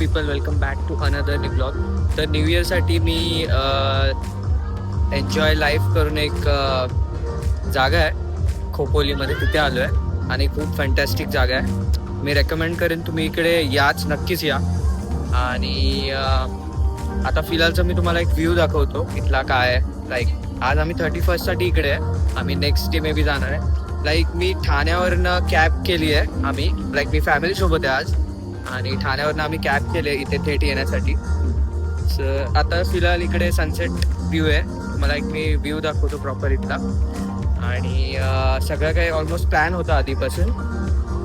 People, welcome back to another new blog. तर new इयरसाठी मी एन्जॉय लाईफ करून एक जागा आहे खोपोलीमध्ये, तिथे आलो आहे आणि खूप फॅन्टॅस्टिक जागा आहे. मी रेकमेंड करेन तुम्ही इकडे याच, नक्कीच या. आणि आता फिलहालचा मी तुम्हाला एक व्ह्यू दाखवतो इथला काय आहे. लाईक आज आम्ही 31st इकडे आहे, आम्ही नेक्स्ट डे मे बी जाणार आहे. लाईक मी ठाण्यावरनं कॅब केली आहे आम्ही, लाईक मी फॅमिलीसोबत आहे आज, आणि ठाण्यावरनं आम्ही कॅब केली आहे इथे थेट येण्यासाठी. आता फिलहाल इकडे सनसेट व्ह्यू आहे, मला एक मी व्ह्यू दाखवतो प्रॉपर इथला. आणि सगळं काही ऑलमोस्ट प्लॅन होता आधीपासून,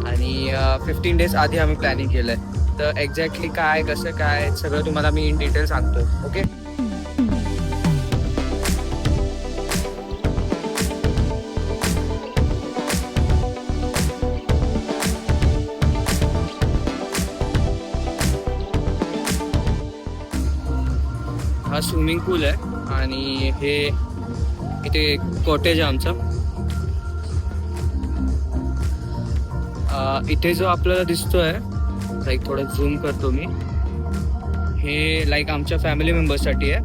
आणि 15 डेज आधी आम्ही प्लॅनिंग केलं आहे. तर एक्झॅक्टली काय कसं काय सगळं तुम्हाला मी इन डिटेल सांगतो. ओके, हा स्विमिंग पूल आहे आणि हे इथे कॉटेज आहे आमचं. इथे जो आपल्याला दिसतोय, लाईक थोडं झूम करतो मी, हे लाईक आमच्या फॅमिली मेंबर्ससाठी आहे.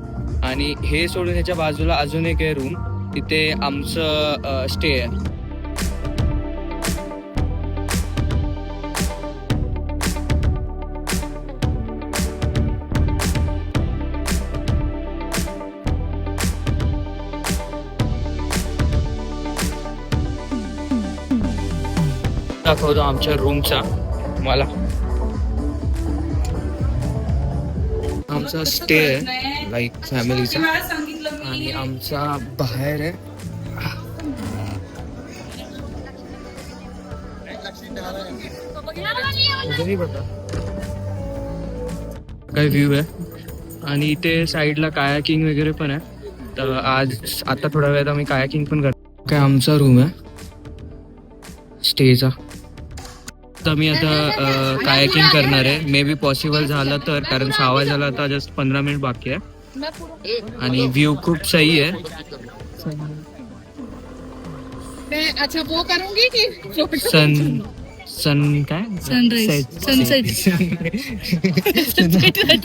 आणि हे सोडून ह्याच्या बाजूला अजून एक आहे रूम, तिथे आमचं स्टे आहे. दाखवतो आमच्या रूमचा मला. आमचा स्टे आहे लाईक फॅमिलीचा, आणि आमचा बाहेर आहे काय व्ह्यू आहे. आणि इथे साईडला कायाकिंग वगैरे पण आहे. तर आता थोड्या वेळात आम्ही कायाकिंग पण करतो. काय आमचा रूम आहे स्टेचा. तर मी आता कायाकिंग करणार आहे, मे बी पॉसिबल झालं तर, कारण 6 वाजायला आता जस्ट 15 मिनिट बाकी आहे. आणि व्ह्यू खूप सही आहे. अच्छा वो करूंगी कि सन काय सनराइज सनसेट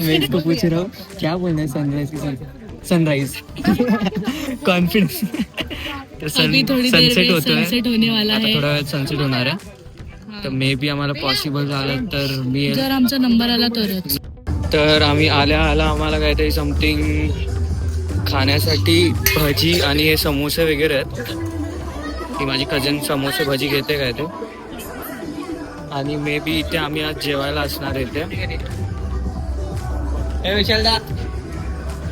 मैं इसको पूछ रहा हूँ क्या बोलना है, सनराइज की सनराइज कॉन्फिडेंस. अभी थोड़ी देर में सनसेट होने वाला है, थोड्या वेळात सनसेट होणार आहे. तर मे बी आम्हाला पॉसिबल झालं तर मी, जर आमचा नंबर आला तरच. तर आम्ही आल्या आम्हाला काहीतरी समथिंग खाण्यासाठी भजी आणि हे समोसे वगैरे आहेत. ती माझी कझन समोसे भजी घेते काय ते. आणि मे बी इथे आम्ही आज जेवायला असणार आहे इथे.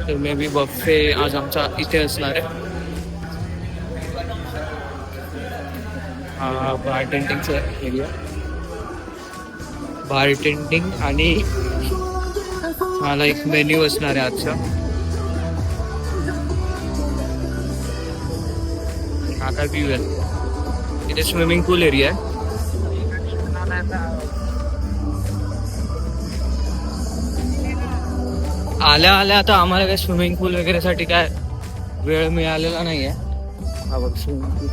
तर मे बी बफे आज आमचा इथे असणार आहे. बार टेंटिंगचा एरिया, बार टेंटिंग. आणि मला एक मेन्यू असणार आहे आजचा. हा काय व्ह्यू आहे. इथे स्विमिंग पूल एरिया आहे. आल्या आता आम्हाला काय स्विमिंग पूल वगैरे साठी काय वेळ मिळालेला नाहीये. हा बघ स्विमिंग पूल.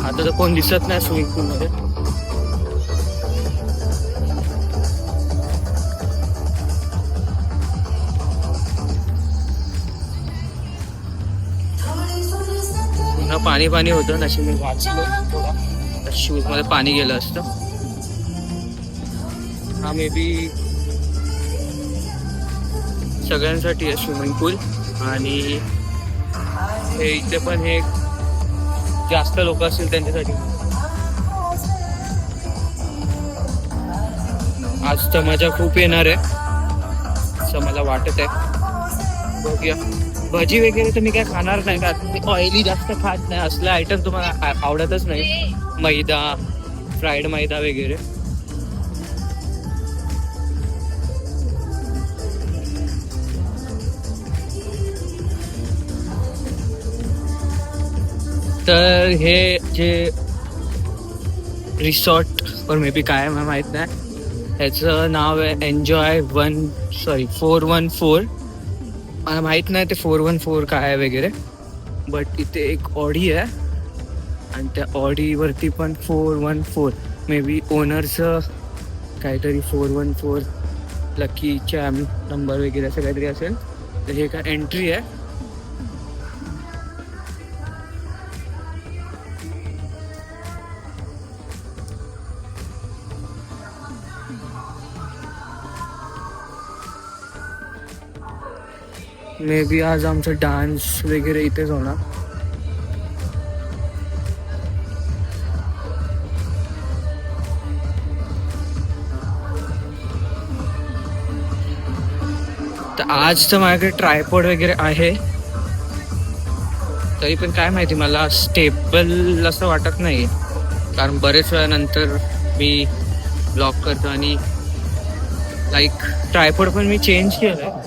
आता तर कोण दिसत नाही स्विमिंग पूल मध्ये. पुन्हा पाणी होतं, नशीब मी वाचलो थोडा, शूज मध्ये पाणी गेलं असतं. हा मे बी सगळ्यांसाठी आहे स्विमिंग पूल. आणि हे इथे पण हे जास्त लोक असतील त्यांच्यासाठी. आज तर मजा खूप येणार आहे असं मला वाटत आहे. बघूया. भजी वगैरे तर मी काय खाणार नाही, कारण मी ऑइली जास्त खात नाही. असले आयटम तुम्हाला आवडतच नाही, मैदा, फ्राईड मैदा वगैरे. तर हे जे रिसॉर्ट और मे बी काय मला माहीत नाही, ह्याचं नाव आहे एन्जॉय 414. मला माहीत नाही ते 414 काय आहे वगैरे, बट इथे एक ऑडी आहे आणि त्या ऑडीवरती पण 414 मे बी ओनरचं काहीतरी 414 लकी चॅम्प नंबर वगैरे असं काहीतरी असेल. तर हे काय एंट्री आहे. मे बी आज आमचा डान्स वगैरे इथेच होणार. तर आज तर माझ्याकडे ट्रायपॉड वगैरे आहे, तरी पण काय माहिती मला स्टेबल असं वाटत नाही, कारण बरेच वेळानंतर मी ब्लॉक करतो आणि लाईक ट्रायपॉड पण मी चेंज केलं आहे.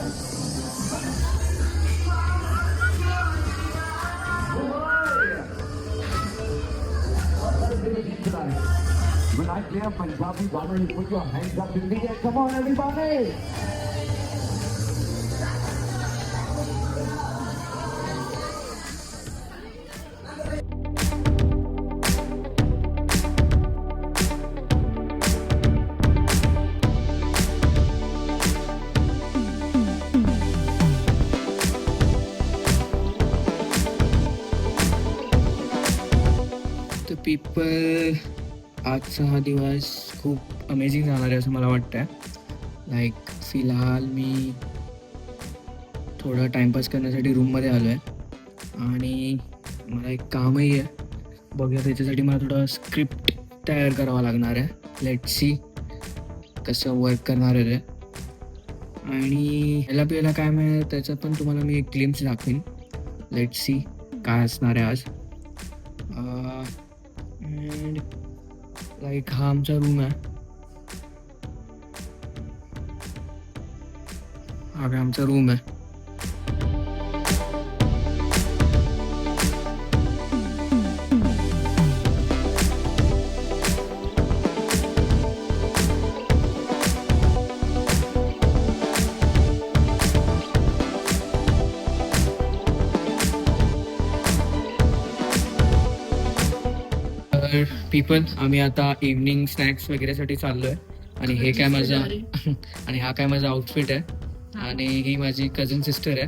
तर पीपल, आजचा हा दिवस खूप अमेझिंग जाणार आहे असं मला वाटतं. लाईक फिलहाल मी थोडा टाईमपास करण्यासाठी रूममध्ये आलो आहे आणि मला एक कामही आहे. बघूया, त्याच्यासाठी मला थोडं स्क्रिप्ट तयार करावं लागणार आहे. लेट्स सी कसं वर्क करणार आहे ते. आणि ह्याला पियाला काय मिळेल त्याचं पण तुम्हाला मी एक ग्लिम्स दाखवीन. लेट्स सी काय असणार आहे आज. लाईक हा आमचा रूम आहे. हा काय आमचा रूम आहे. पीपल, आम्ही आता इव्हनिंग स्नॅक्स वगैरेसाठी चाललो आहे. आणि हे काय माझा आणि हा काय माझा आउटफिट आहे. आणि ही माझी कझन सिस्टर आहे.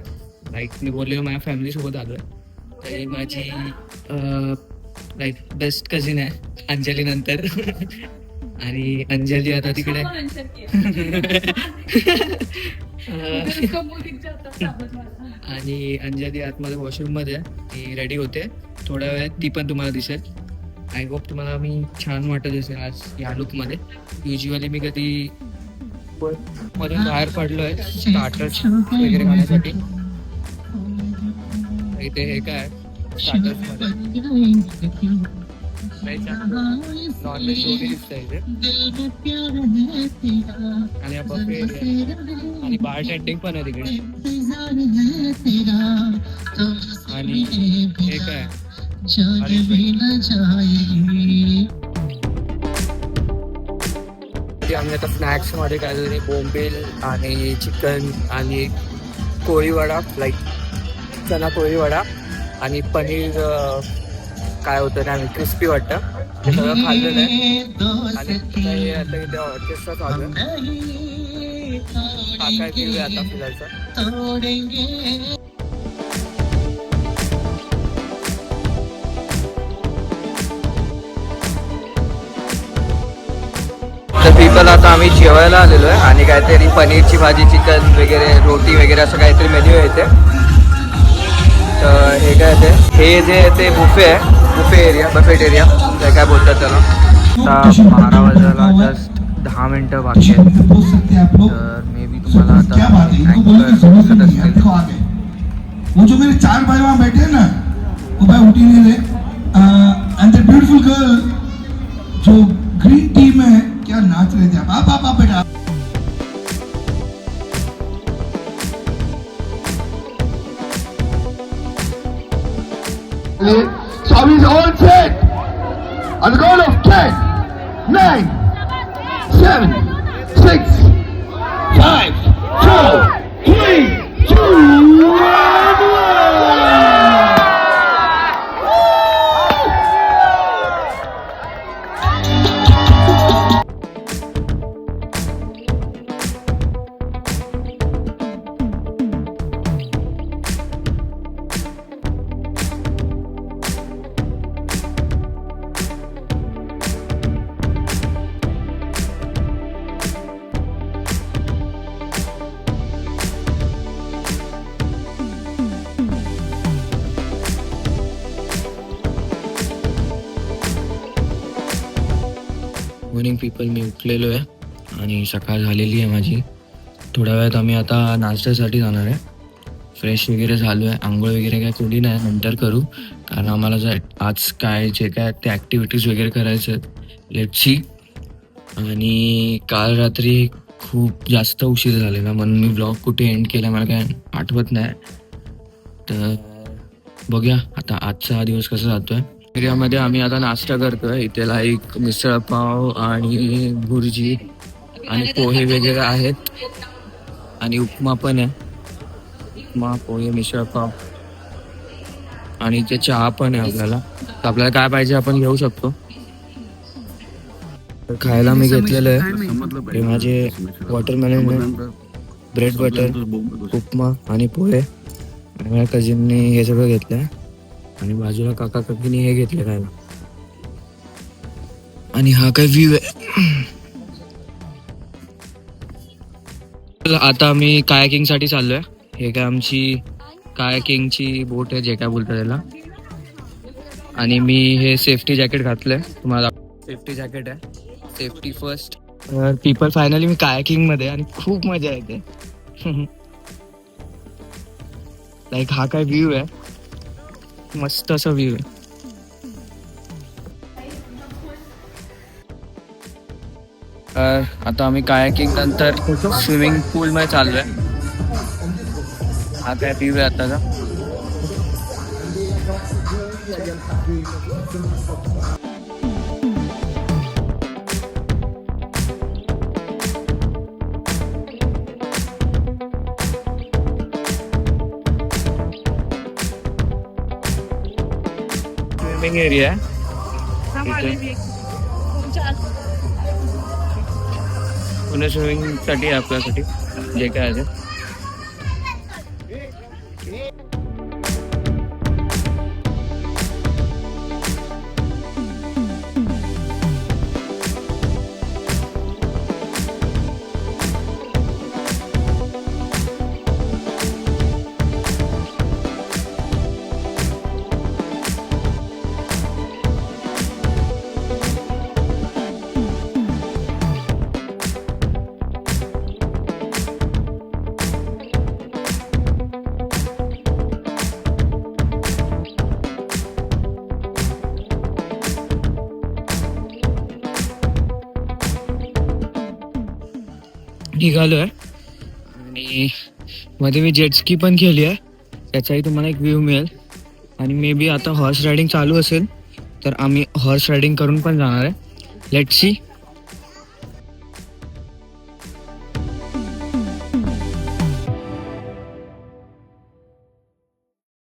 लाईक मी बोललेलो माझ्या फॅमिलीसोबत आलो आहे. तर ही माझी लाईक बेस्ट कझिन आहे अंजली नंतर. आणि अंजली आता तिकडे आणि अंजली आतमध्ये वॉशरूममध्ये आहे. ती रेडी होते, थोड्या वेळात ती पण तुम्हाला दिसेल. आय होप तुम्हाला मी छान वाटत असेल आज या लुकमध्ये. युजली मी कधी मधून बाहेर पडलो आहे स्टार्टर्स वगैरे खाण्यासाठी. इथे हे काय स्टार्टर्समध्ये नॉनव्हेज दोन्ही दिसतं इथे. आणि हा बफे एरिया आणि बार टेंटिंग पण आहे तिकडे. आणि हे काय आम्ही आता स्नॅक्स मध्ये काहीतरी बोंबील आणि चिकन आणि कोळीवडा, लाईक चना कोळीवडा आणि पनीर काय होतं ना क्रिस्पी वाटतं, हे सगळं खाल्लेलं आहे. आणि आता इथे ऑर्केस्ट्रा चालू आहे. हा काय व्ह्यू आहे आता फिरायचा. तर पीपल, आता आम्ही जेवायला आलेलो आहे आणि काहीतरी पनीरची भाजी, चिकन वगैरे, रोटी वगैरे असं काहीतरी मेन्यू आहे इथे. तर हे काय ते हे जे ते बुफे आहे, बुफे एरिया, बफेट एरिया ते काय बोलतात त्याला. आता 12 वाजायला जस्ट 10 मिनटं बाकी आहेत. तर मे बी तुम्हाला आता दिसत असतील. वो जो मेरे 4 भाई वहाँ बैठे हैं ना, वो भाई उठी नहीं रहे. एंड द ब्यूटीफुल गर्ल जो ग्रीन टी में क्या नाच रहे थे. आप बेटा. So he's all set. On the count of 10, 9, 7, 6, 5, 4, 3, 2, 1. Morning people, मी उठलेलो आहे आणि सकाळ झालेली आहे माझी. थोड्या वेळात आम्ही आता नाश्त्यासाठी जाणार आहे. फ्रेश वगैरे झालो आहे, आंघोळ वगैरे काय केली नाही, नंतर करू. कारण आम्हाला जर आज काय जे काय ते ॲक्टिव्हिटीज वगैरे करायचं आहेत, लेट्स सी. आणि काल रात्री खूप जास्त उशीर झालेला म्हणून मी ब्लॉग कुठे एंड केला मला काय आठवत नाही. तर बघूया आता आजचा हा दिवस कसा जातोय. एरियामध्ये आम्ही आता नाश्ता करतोय. इथे लाईक मिसळ पाव आणि भुर्जी आणि पोहे वगैरे आहेत आणि उपमा पण आहे. उपमा, पोहे, मिसळ पाव आणि इथे चहा पण आहे आपल्याला. तर आपल्याला काय पाहिजे आपण घेऊ शकतो. तर खायला मी घेतलेलं आहे हे माझे वॉटरमेलन, ब्रेड बटर, उपमा आणि पोहे. आणि माझ्या कझिनने हे सगळं घेतलं आहे आणि बाजूला काका काकीने हे घेतलं खायला. आणि हा काय व्ह्यू आहे. आता आम्ही कायाकिंग साठी चाललोय. हे काय आमची कायाकिंगची बोट आहे, जे काय बोलतात त्याला. आणि मी हे सेफ्टी जॅकेट घातलंय. तुम्हाला सेफ्टी जॅकेट आहे, सेफ्टी फर्स्ट. पीपल फायनली मी कायाकिंग मध्ये आणि खूप मजा येते. लाईक हा काय व्ह्यू आहे, मस्त असा व्ह्यू आहे. आता आम्ही कायाकिंग नंतर स्विमिंग पूल मध्ये चाललोय. हा काय व्ह्यू आहे आताचा. स्विमिंग एरिया आहे इथे. पुणे स्विमिंग साठी आहे आपल्यासाठी जे काय आहे ते. निघालोय आणि मध्ये मी जेटस्की पण केली आहे, त्याचाही तुम्हाला एक व्ह्यू मिळेल. आणि मे बी आता हॉर्स रायडिंग चालू असेल तर आम्ही हॉर्स रायडिंग करून पण जाणार आहे. Let's see.